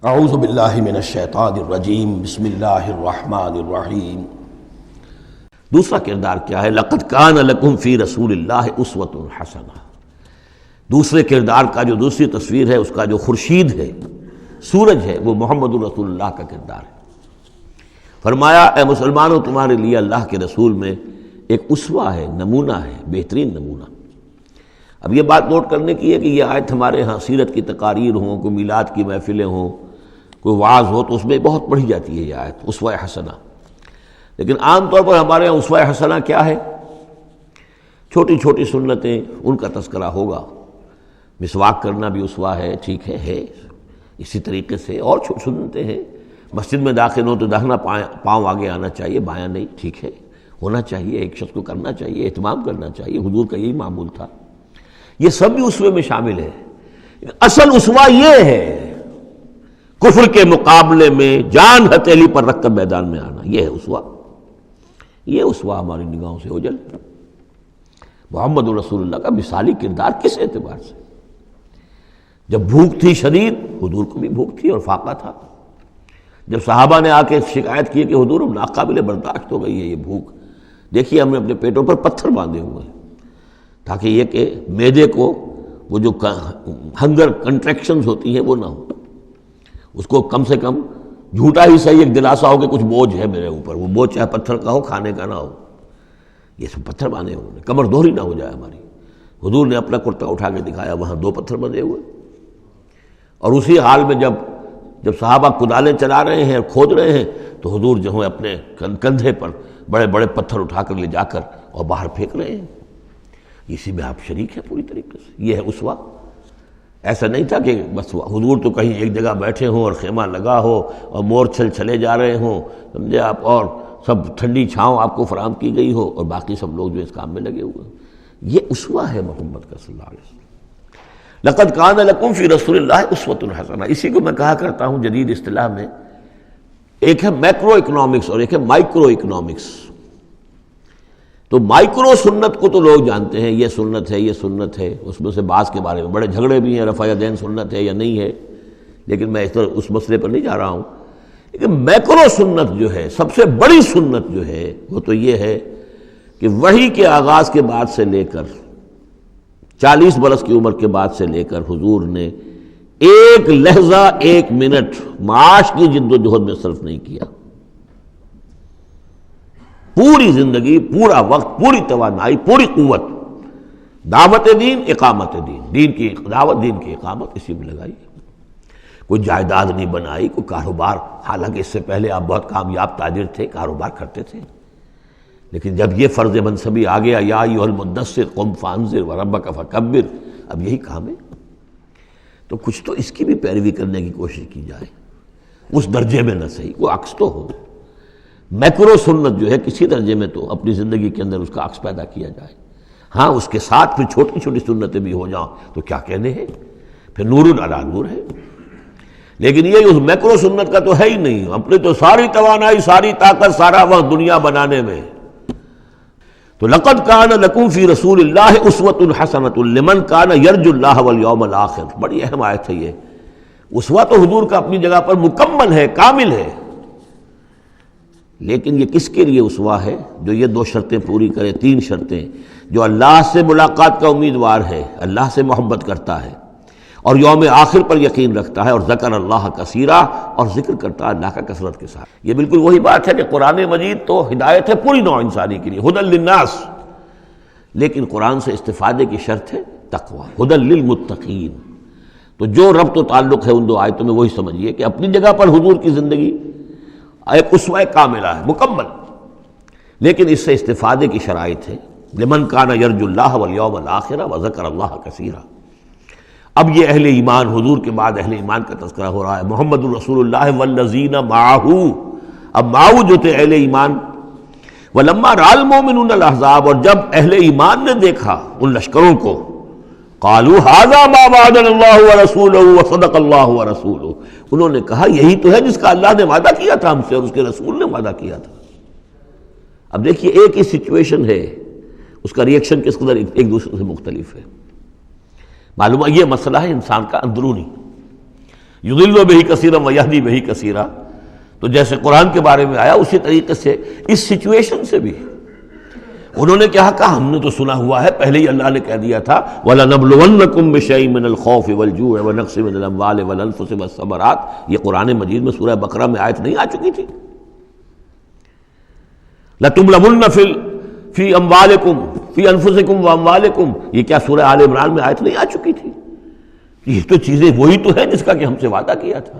اعوذ باللہ من الشیطان الرجیم بسم اللہ الرحمن الرحیم۔ دوسرا کردار کیا ہے؟ لقد کان لکم فی رسول اللہ اسوۃ حسنہ۔ دوسرے کردار کا جو دوسری تصویر ہے، اس کا جو خورشید ہے، سورج ہے، وہ محمد الرسول اللہ کا کردار ہے۔ فرمایا اے مسلمانوں، تمہارے لیے اللہ کے رسول میں ایک اسوہ ہے، نمونہ ہے، بہترین نمونہ۔ اب یہ بات نوٹ کرنے کی ہے کہ یہ آیت ہمارے ہاں سیرت کی تقاریر ہوں، کوئی میلاد کی محفلیں ہوں، کوئی وعظ ہو، تو اس میں بہت پڑھی جاتی ہے یہ آیت اسوہ حسنہ۔ لیکن عام طور پر ہمارے ہاں اسوہ حسنہ کیا ہے؟ چھوٹی چھوٹی سنتیں، ان کا تذکرہ ہوگا۔ مسواک کرنا بھی اسوہ ہے، ٹھیک ہے۔ اسی طریقے سے اور سنتیں ہیں، مسجد میں داخل ہوں تو داہنا پاؤں آگے آنا چاہیے، بایاں نہیں، ٹھیک ہے، ہونا چاہیے، ایک شخص کو کرنا چاہیے، اہتمام کرنا چاہیے، حضور کا یہی معمول تھا۔ یہ سب بھی اسوے میں شامل ہے۔ اصل اسوہ یہ ہے کفر کے مقابلے میں جان ہتھیلی پر رکھ کر میدان میں آنا، یہ ہے اسوہ۔ یہ اسوہ ہماری نگاہوں سے اوجھل۔ محمد رسول اللہ کا مثالی کردار کس اعتبار سے؟ جب بھوک تھی شدید، حضور کو بھی بھوک تھی اور فاقہ تھا۔ جب صحابہ نے آ کے شکایت کی کہ حضور ناقابل برداشت ہو گئی ہے یہ بھوک، دیکھیے ہم نے اپنے پیٹوں پر پتھر باندھے ہوئے ہیں تاکہ یہ کہ معدے کو وہ جو ہنگر کنٹریکشنز ہوتی ہیں وہ نہ ہو، اس کو کم سے کم جھوٹا ہی صحیح ایک دلاسا ہو کہ کچھ بوجھ ہے میرے اوپر، وہ بوجھ چاہے پتھر کا ہو، کھانے کا نہ ہو۔ یہ سب پتھر باندھے ہوئے، کمر دوہری نہ ہو جائے ہماری۔ حضور نے اپنا کرتا اٹھا کے دکھایا، وہاں 2 پتھر بندھے ہوئے، اور اسی حال میں جب صحابہ کدالیں چلا رہے ہیں اور کھود رہے ہیں تو حضور جو ہے اپنے کندھے پر بڑے بڑے پتھر اٹھا کر لے جا کر اور باہر پھینک رہے ہیں۔ اسی میں آپ شریک ہیں پوری طریقے سے۔ یہ ہے اسوہ۔ ایسا نہیں تھا کہ بس حضور تو کہیں ایک جگہ بیٹھے ہوں اور خیمہ لگا ہو اور مورچھل چلے جا رہے ہوں، سمجھے آپ، اور سب ٹھنڈی چھاؤں آپ کو فراہم کی گئی ہو اور باقی سب لوگ جو اس کام میں لگے ہوئے ہیں۔ یہ اسوہ ہے محمد کا صلی اللہ علیہ وسلم۔ لقد کان لکم فی رسول اللہ اسوۃ حسنہ۔ اسی کو میں کہا کرتا ہوں جدید اصطلاح میں، ایک ہے میکرو اکنامکس اور ایک ہے مائکرو اکنامکس۔ تو مائکرو سنت کو تو لوگ جانتے ہیں، یہ سنت ہے، یہ سنت ہے، اس میں سے بعض کے بارے میں بڑے جھگڑے بھی ہیں، رفع یدین سنت ہے یا نہیں ہے، لیکن میں اس مسئلے پر نہیں جا رہا ہوں۔ لیکن میکرو سنت جو ہے، سب سے بڑی سنت جو ہے، وہ تو یہ ہے کہ وحی کے آغاز کے بعد سے لے کر 40 برس کی عمر کے بعد سے لے کر حضور نے ایک لحظہ، ایک منٹ معاش کی جد و جہد میں صرف نہیں کیا۔ پوری زندگی، پورا وقت، پوری توانائی، پوری قوت دعوت دین، اقامت دین، دین کی دعوت، دین کی اقامت، اسی میں لگائی۔ کوئی جائیداد نہیں بنائی، کوئی کاروبار، حالانکہ اس سے پہلے آپ بہت کامیاب تاجر تھے، کاروبار کرتے تھے، لیکن جب یہ فرض منصبی آ گیا، یا ایھا المدثر قم فانذر وربک فکبر، اب یہی کام ہے، تو کچھ تو اس کی بھی پیروی کرنے کی کوشش کی جائے، اس درجے میں نہ صحیح، وہ عکس تو ہو۔ میکرو سنت جو ہے، کسی درجے میں تو اپنی زندگی کے اندر اس کا عکس پیدا کیا جائے۔ ہاں، اس کے ساتھ پھر چھوٹی چھوٹی سنتیں بھی ہو جاؤں تو کیا کہنے ہیں، پھر نور علی نور ہے۔ لیکن یہ اس میکرو سنت کا تو ہے ہی نہیں، اپنے تو ساری توانائی، ساری طاقت، سارا وقت دنیا بنانے میں۔ تو لقد کان لکم فی رسول اللہ اسوۃ حسنۃ لمن کان یرجو اللہ والیوم الآخر۔ بڑی اہم آیت ہے یہ۔ اسوہ تو حضور کا اپنی جگہ پر مکمل ہے، کامل ہے، لیکن یہ کس کے لیے اسوہ ہے؟ جو یہ 2 شرطیں پوری کرے، 3 شرطیں، جو اللہ سے ملاقات کا امیدوار ہے، اللہ سے محبت کرتا ہے اور یوم آخر پر یقین رکھتا ہے، اور ذکر اللہ کثیرا، اور ذکر کرتا ہے اللہ کا کثرت کے ساتھ۔ یہ بالکل وہی بات ہے کہ قرآن مجید تو ہدایت ہے پوری نوع انسانی کے لیے، ھدی للناس، لیکن قرآن سے استفادے کی شرط ہے تقوی، ھدی للمتقین۔ تو جو ربط و تعلق ہے ان 2 آیتوں میں، وہی سمجھیے کہ اپنی جگہ پر حضور کی زندگی ایک اسوہ کاملہ ہے، مکمل، لیکن اس سے استفادے کی شرائط ہے، لمن کان یرجو اللہ والیوم الآخر وذکر اللہ کثیرا۔ اب یہ اہل ایمان، حضور کے بعد اہل ایمان کا تذکرہ ہو رہا ہے، محمد الرسول اللہ والذین معہ۔ اب معہ جو تھے اہل ایمان، ولما رأى المؤمنون الاحزاب، اور جب اہل ایمان نے دیکھا ان لشکروں کو، قالوا ھذا ما وعدنا اللہ ورسولہ وصدق اللہ ورسولہ، انہوں نے کہا یہی تو ہے جس کا اللہ نے وعدہ کیا تھا ہم سے اور اس کے رسول نے وعدہ کیا تھا۔ اب دیکھیے ایک ہی سچویشن ہے، اس کا ریئیکشن کس قدر ایک دوسرے سے مختلف ہے۔ معلوم ہے یہ مسئلہ ہے انسان کا اندرونی۔ یضل بہ کثیرا ویہدی بہ کثیرا، تو جیسے قرآن کے بارے میں آیا اسی طریقے سے اس سچویشن سے بھی انہوں نے کیا کہا؟ ہم نے تو سنا ہوا ہے، پہلے ہی اللہ نے کہہ دیا تھا وَلَنَبْلُوَنَّكُمْ بِشَيْءٍ مِّنَ الْخَوْفِ وَالْجُوعِ وَنَقْصٍ مِّنَ الْأَمْوَالِ وَالْأَنفُسِ وَالثَّمَرَاتِ، یہ قرآن مجید میں سورہ بقرہ میں آیت نہیں آ چکی تھی؟ لَتُبْلَوُنَّ فِي أَمْوَالِكُمْ فِي أَنفُسِكُمْ وَأَمْوَالِكُمْ، یہ کیا سورہ آل عمران میں آیت نہیں آ چکی تھی؟ یہ تو چیزیں وہی تو ہیں جس کا کہ ہم سے وعدہ کیا تھا۔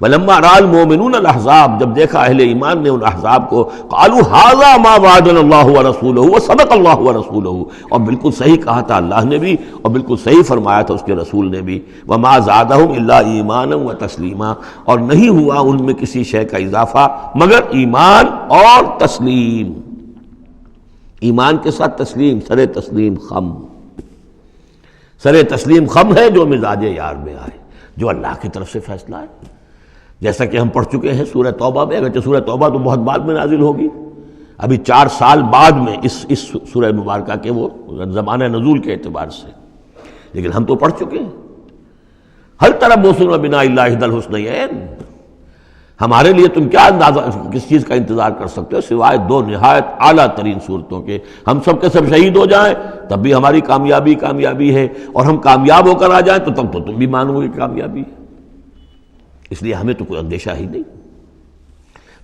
وَلَمَّا رَأَى الْمُؤْمِنُونَ الْأَحْزَابَ، جب دیکھا اہل ایمان نے ان احزاب کو، قالوا هذا ما وعدنا اللہ ورسولہ وصدق اللہ ورسولہ، اور بالکل صحیح کہا تھا اللہ نے بھی اور بالکل صحیح فرمایا تھا اس کے رسول نے بھی، وما زادہم الا ایمانا وتسلیما، اور نہیں ہوا ان میں کسی شے کا اضافہ مگر ایمان اور تسلیم، ایمان کے ساتھ تسلیم، سر تسلیم خم، سر تسلیم خم ہے جو مزاج یار میں آئے، جو اللہ کی طرف سے فیصلہ ہے، جیسا کہ ہم پڑھ چکے ہیں سورہ توبہ میں، اگرچہ سورہ توبہ تو بہت بعد میں نازل ہوگی، ابھی 4 سال بعد میں اس سورہ مبارکہ کے وہ زمانہ نزول کے اعتبار سے، لیکن ہم تو پڑھ چکے ہیں ہل تربصون بنا الا احدی الحسنیین، ہمارے لیے تم کیا اندازہ کس چیز کا انتظار کر سکتے ہو سوائے 2 نہایت اعلیٰ ترین صورتوں کے، ہم سب کے سب شہید ہو جائیں تب بھی ہماری کامیابی ہے، اور ہم کامیاب ہو کر آ جائیں تو تب تو تم بھی مانو گے کامیابی ہے، اس لیے ہمیں تو کوئی اندیشہ ہی نہیں۔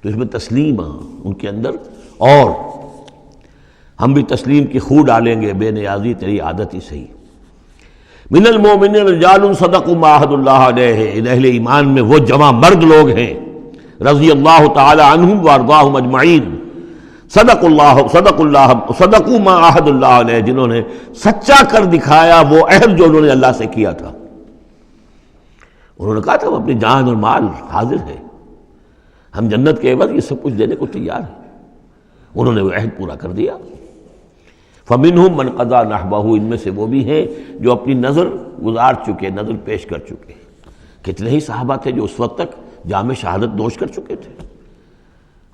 تو اس میں تسلیم ان کے اندر، اور ہم بھی تسلیم کی خو ڈالیں گے، بے نیازی تیری عادت ہی صحیح۔ من المؤمنین رجال صدقوا ما عاہدوا اللہ علیہ، اہل ایمان میں وہ جمع مرد لوگ ہیں رضی اللہ تعالی عنہم وارضاہم اجمعین، صدقوا ما عاہدوا اللہ علیہ، جنہوں نے سچا کر دکھایا وہ عہد جو انہوں نے اللہ سے کیا تھا۔ انہوں نے کہا تھا وہ اپنی جان اور مال حاضر ہے، ہم جنت کے عوض یہ سب کچھ دینے کو تیار ہیں، انہوں نے وہ عہد پورا کر دیا۔ فَمِنْهُمْ مَنْ قَضَى نَحْبَهُ، ان میں سے وہ بھی ہیں جو اپنی نظر گزار چکے، نظر پیش کر چکے۔ کتنے ہی صحابہ تھے جو اس وقت تک جام شہادت نوش کر چکے تھے،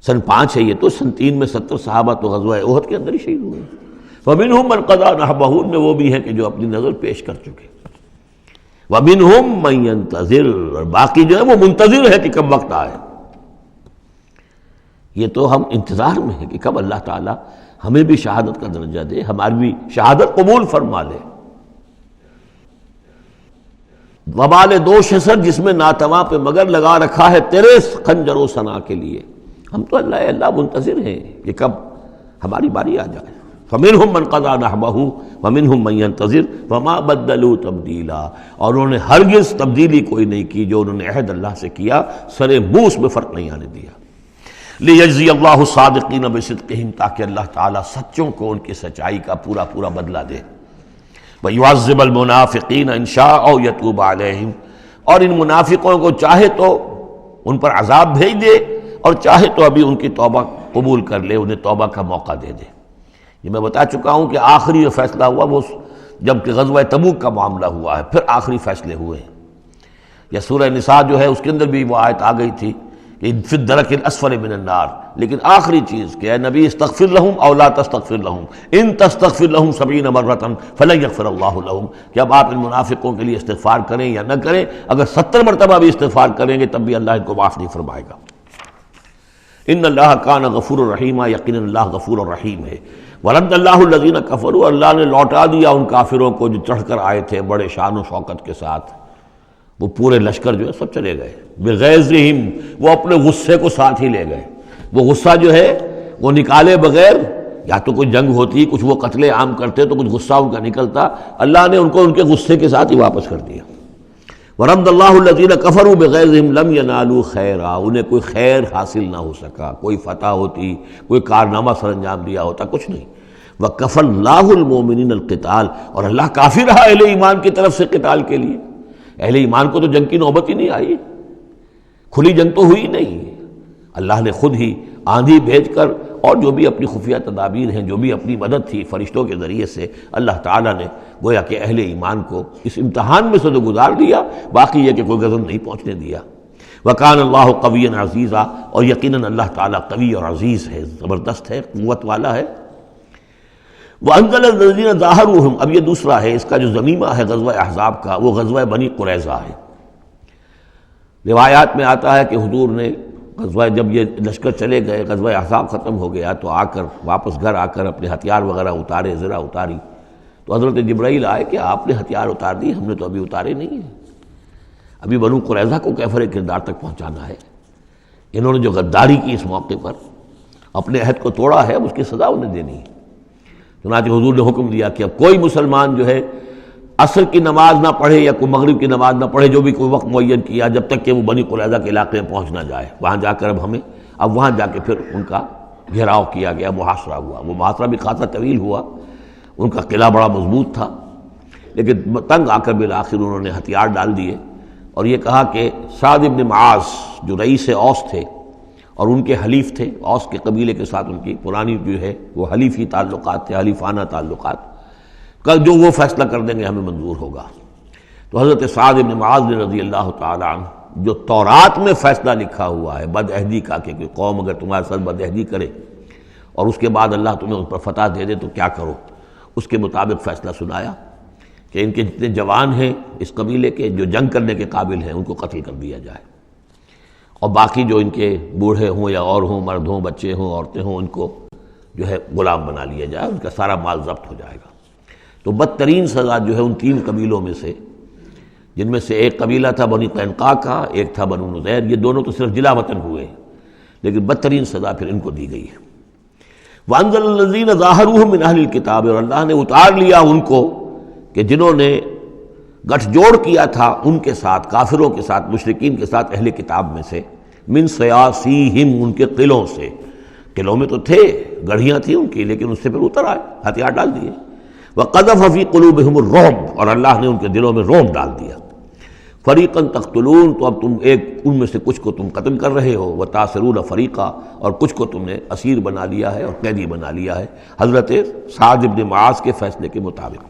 سن 5 ہے یہ تو، سن 3 میں 70 صحابہ تو غزوہ احد کے اندر ہی شہید ہوئے۔ فَمِنْهُمْ مَنْ قَضَى نَحْبَهُ، ان میں وہ بھی ہیں کہ جو اپنی نظر پیش کر چکے۔ وَمِنْهُمْ مَنْ يَنْتَظِرُ، اور باقی جو ہے وہ منتظر ہے کہ کب وقت آئے۔ یہ تو ہم انتظار میں ہیں کہ کب اللہ تعالیٰ ہمیں بھی شہادت کا درجہ دے، ہماری بھی شہادت قبول فرما لے۔ وبال دوش ہے سر جس میں ناتواں پہ مگر لگا رکھا ہے تیرے خنجر و ثنا کے لیے، ہم تو اللہ منتظر ہیں کہ کب ہماری باری آ جائے۔ فَمِنْهُمْ مَنْ قَضَى نَحْبَهُ وَمِنْهُمْ مَنْ يَنْتَظِرُ وَمَا بَدَّلُوا تَبْدِيلًا، اور انہوں نے ہرگز تبدیلی کوئی نہیں کی جو انہوں نے عہد اللہ سے کیا، سر بوس میں فرق نہیں آنے دیا۔ لِيَجْزِيَ اللَّهُ الصَّادِقِينَ بِصِدْقِهِمْ، تاکہ اللہ تعالیٰ سچوں کو ان کی سچائی کا پورا بدلہ دے۔ وَيُعَذِّبَ الْمُنَافِقِينَ إِن شَاءَ أَوْ يَتُوبَ عَلَيْهِمْ، اور ان منافقوں کو چاہے تو ان پر عذاب بھیج دے، اور چاہے تو ابھی ان کی توبہ قبول کر لے، انہیں توبہ کا موقع دے دے۔ یہ میں بتا چکا ہوں کہ آخری جو فیصلہ ہوا وہ جب کہ غزوہ تبوک کا معاملہ ہوا ہے، پھر آخری فیصلے ہوئے ہیں۔ یا سورہ نساء جو ہے اس کے اندر بھی وہ آیت آ گئی تھی کہ فی الدرک الاسفل من النار، لیکن آخری چیز کہ اے نبی استغفر لہم او لا تستغفر لہم ان تستغفر لہم 70 مرۃ فلن یغفر اللہ لہم، کہ اب آپ ان منافقوں کے لیے استغفار کریں یا نہ کریں، اگر 70 مرتبہ بھی استغفار کریں گے تب بھی اللہ ان کو معاف نہیں فرمائے گا۔ ان اللہ کان غفور الرحیم، یقیناً اللہ غفور الرحیم ہے۔ ورد اللہ الذین کفروا، اللہ نے لوٹا دیا ان کافروں کو جو چڑھ کر آئے تھے بڑے شان و شوکت کے ساتھ، وہ پورے لشکر جو ہے سب چلے گئے، بغیظہم، وہ اپنے غصے کو ساتھ ہی لے گئے۔ وہ غصہ جو ہے وہ نکالے بغیر، یا تو کوئی جنگ ہوتی، کچھ وہ قتل عام کرتے تو کچھ غصہ ان کا نکلتا، اللہ نے ان کو ان کے غصے کے ساتھ ہی واپس کر دیا۔ ورد اللہ الذین کفروا بغیظہم لم ینالوا خیرا، انہیں کوئی خیر حاصل نہ ہو سکا، کوئی فتح ہوتی، کوئی کارنامہ سر انجام دیا ہوتا، کچھ نہیں۔ وکفى اللہ المؤمنین القتال، اور اللہ کافی رہا اہل ایمان کی طرف سے قتال کے لیے۔ اہل ایمان کو تو جنگ کی نوبت ہی نہیں آئی، کھلی جنگ تو ہوئی نہیں، اللہ نے خود ہی آندھی بھیج کر اور جو بھی اپنی خفیہ تدابیر ہیں، جو بھی اپنی مدد تھی فرشتوں کے ذریعے سے، اللہ تعالیٰ نے گویا کہ اہل ایمان کو اس امتحان میں سے تو گزار دیا، باقی یہ کہ کوئی غضب نہیں پہنچنے دیا۔ وَكَانَ اللَّهُ قَوِيًّا عَزِيزًا، اور یقیناً اللہ تعالیٰ قوی اور عزیز ہے، زبردست ہے، قوت والا ہے۔ وَأَنزَلَ الَّذِينَ ظَاهَرُوهُمْ، اب یہ دوسرا ہے، اس کا جو ضمیمہ ہے غزوہ احزاب کا، وہ غزوہ بنی قریظہ ہے۔ روایات میں آتا ہے کہ حضور نے غزوہ، جب یہ لشکر چلے گئے، غزوہ احزاب ختم ہو گیا، تو آ کر واپس گھر آ کر اپنے ہتھیار وغیرہ اتارے، زرہ اتاری، تو حضرت جبرائیل آئے کہ آپ نے ہتھیار اتار دی، ہم نے تو ابھی اتارے نہیں ہیں، ابھی بنو قریظہ کو کیفر کردار تک پہنچانا ہے، انہوں نے جو غداری کی اس موقع پر، اپنے عہد کو توڑا ہے، اس کی سزا انہیں دینی ہے۔ چنانچہ حضور نے حکم دیا کہ اب کوئی مسلمان جو ہے عصر کی نماز نہ پڑھے یا کوئی مغرب کی نماز نہ پڑھے، جو بھی کوئی وقت معین کیا، جب تک کہ وہ بنی قریظہ کے علاقے میں پہنچ نہ جائے۔ وہاں جا کر اب وہاں جا کے پھر ان کا گھیراؤ کیا گیا، محاصرہ ہوا۔ وہ محاصرہ بھی خاصا طویل ہوا، ان کا قلعہ بڑا مضبوط تھا، لیکن تنگ آ کر بالآخر انہوں نے ہتھیار ڈال دیے، اور یہ کہا کہ سعد بن معاذ جو رئیس اوس تھے اور ان کے حلیف تھے، اوس کے قبیلے کے ساتھ ان کی پرانی جو ہے وہ حلیفی تعلقات تھے، حلیفانہ تعلقات، کل جو وہ فیصلہ کر دیں گے ہمیں منظور ہوگا۔ تو حضرت سعد بن معاذ رضی اللہ تعالی عنہ، جو تورات میں فیصلہ لکھا ہوا ہے بد عہدی کا، کہ قوم اگر تمہارے ساتھ بد عہدی کرے اور اس کے بعد اللہ تمہیں ان پر فتح دے دے تو کیا کرو، اس کے مطابق فیصلہ سنایا کہ ان کے جتنے جوان ہیں اس قبیلے کے، جو جنگ کرنے کے قابل ہیں، ان کو قتل کر دیا جائے، اور باقی جو ان کے بوڑھے ہوں یا اور ہوں، مرد ہوں، بچے ہوں، عورتیں ہوں، ان کو جو ہے غلام بنا لیا جائے، ان کا سارا مال ضبط ہو جائے گا۔ تو بدترین سزا جو ہے ان تین قبیلوں میں سے، جن میں سے ایک قبیلہ تھا بنی قینقاع کا، ایک تھا بنو نذیر، یہ دونوں تو صرف جلا وطن ہوئے ہیں، لیکن بدترین سزا پھر ان کو دی گئی ہے۔ وَأَنزَلَ الَّذِينَ ظَاهَرُوهُم مِّنْ أَهْلِ الْكِتَابِ، اور اللہ نے اتار لیا ان کو کہ جنہوں نے گٹھ جوڑ کیا تھا ان کے ساتھ، کافروں کے ساتھ، مشرکین کے ساتھ، اہل کتاب میں سے، من سیاسیہم، ان کے قلعوں سے، قلعوں میں تو تھے، گڑھیاں تھیں ان کی، لیکن اس سے پھر اتر آئے، ہتھیار ڈال دیے۔ وَقَذَفَ فِي قُلُوبِهِمُ الرُّعْبَ، اور اللہ نے ان کے دلوں میں رعب ڈال دیا۔ فَرِيقًا تَقْتُلُونَ، تو اب تم ایک ان میں سے کچھ کو تم قتل کر رہے ہو، وَتَأْسِرُونَ فَرِيقًا، اور کچھ کو تم نے اسیر بنا لیا ہے اور قیدی بنا لیا ہے، حضرت سعد بن معاذ کے فیصلے کے مطابق۔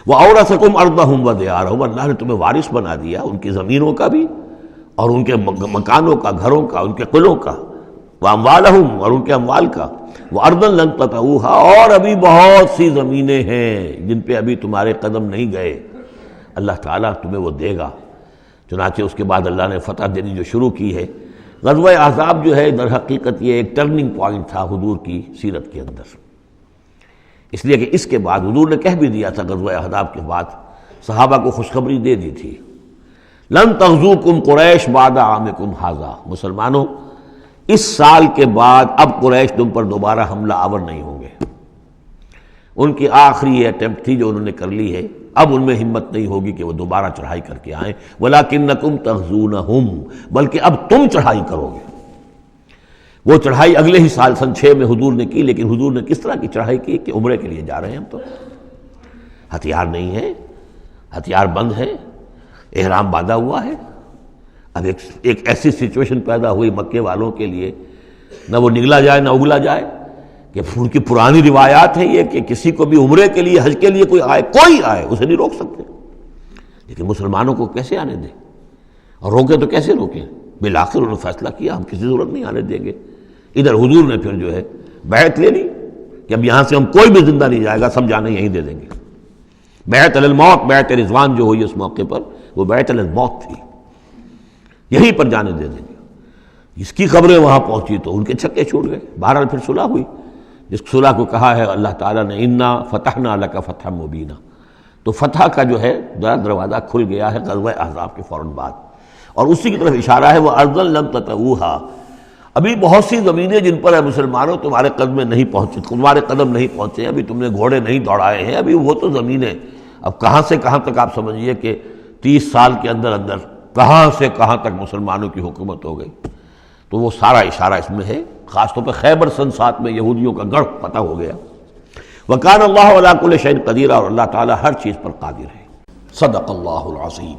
وَأَوْرَثَكُمْ أَرْضَهُمْ وَدِيَارَهُمْ، اللہ نے تمہیں وارث بنا دیا ان کی زمینوں کا بھی، اور ان کے مکانوں کا، گھروں کا، ان کے قلعوں کا، وَأَمْوَالَهُمْ، اور ان کے اموال کا، وَأَرْضًا لَّن تَطَئُوهَا، اور ابھی بہت سی زمینیں ہیں جن پہ ابھی تمہارے قدم نہیں گئے، اللہ تعالیٰ تمہیں وہ دے گا۔ چنانچہ اس کے بعد اللہ نے فتح دینی جو شروع کی ہے۔ غزوہ احزاب جو ہے در حقیقت یہ ایک ٹرننگ پوائنٹ تھا حضور کی سیرت کے اندر، اس لیے کہ اس کے بعد حضور نے کہہ بھی دیا تھا، غزوہ احزاب کے بعد صحابہ کو خوشخبری دے دی تھی، لن تغزوکم قریش بعد عامکم ھذا، مسلمانوں اس سال کے بعد اب قریش تم پر دوبارہ حملہ آور نہیں ہوں گے۔ ان کی آخری یہ اٹیمپٹ تھی جو انہوں نے کر لی ہے، اب ان میں ہمت نہیں ہوگی کہ وہ دوبارہ چڑھائی کر کے آئیں، وَلَٰكِنَّكُمْ تَغْزُونَهُمْ، بلکہ اب تم چڑھائی کرو گے۔ وہ چڑھائی اگلے ہی سال سن 6 میں حضور نے کی، لیکن حضور نے کس طرح کی چڑھائی کی کہ عمرے کے لیے جا رہے ہیں ہم، تو ہتھیار نہیں ہے، ہتھیار بند ہے، احرام باندھا ہوا ہے۔ اب ایک ایسی سچویشن پیدا ہوئی مکے والوں کے لیے، نہ وہ نگلا جائے نہ اگلا جائے، کہ ان کی پرانی روایات ہیں یہ کہ کسی کو بھی عمرے کے لیے، حج کے لیے کوئی آئے اسے نہیں روک سکتے، لیکن مسلمانوں کو کیسے آنے دیں، اور روکے تو کیسے روکیں؟ بالآخر انہوں نے فیصلہ کیا ہم کسی ضرورت نہیں آنے دیں گے۔ ادھر حضور نے پھر جو ہے بیعت لے لی کہ اب یہاں سے ہم کوئی بھی زندہ نہیں جائے گا، سب جانے یہیں دے دیں گے۔ بیعت علی الموت، بیعت رضوان جو ہوئی اس موقع پر، وہ بیعت علی الموت تھی، یہیں پر جانے دے دیں گے۔ جس کی خبریں وہاں پہنچی تو ان کے چھکے چھوٹ گئے۔ بہرحال پھر صلح ہوئی، جس صلح کو کہا ہے اللہ تعالیٰ نے انا فتحنا لک فتحا مبینا، تو فتح کا جو ہے دروازہ کھل گیا ہے غزوہ احزاب کے فوراً بعد، اور اسی کی طرف اشارہ ہے وہ ارضا لم تطئوہا، ابھی بہت سی زمینیں جن پر مسلمانوں تمہارے قدم نہیں پہنچے، ابھی تم نے گھوڑے نہیں دوڑائے ہیں، ابھی وہ تو زمینیں، اب کہاں سے کہاں تک آپ سمجھیے کہ 30 سال کے اندر کہاں سے کہاں تک مسلمانوں کی حکومت ہو گئی، تو وہ سارا اشارہ اس میں ہے، خاص طور پہ خیبر سن 7 میں یہودیوں کا گڑھ فتح ہو گیا۔ وَكَانَ اللَّهُ عَلَىٰ كُلِّ شَيْءٍ قَدِيرًا، اور اللہ تعالیٰ ہر چیز پر قادر ہے۔ صدق اللہ العظیم۔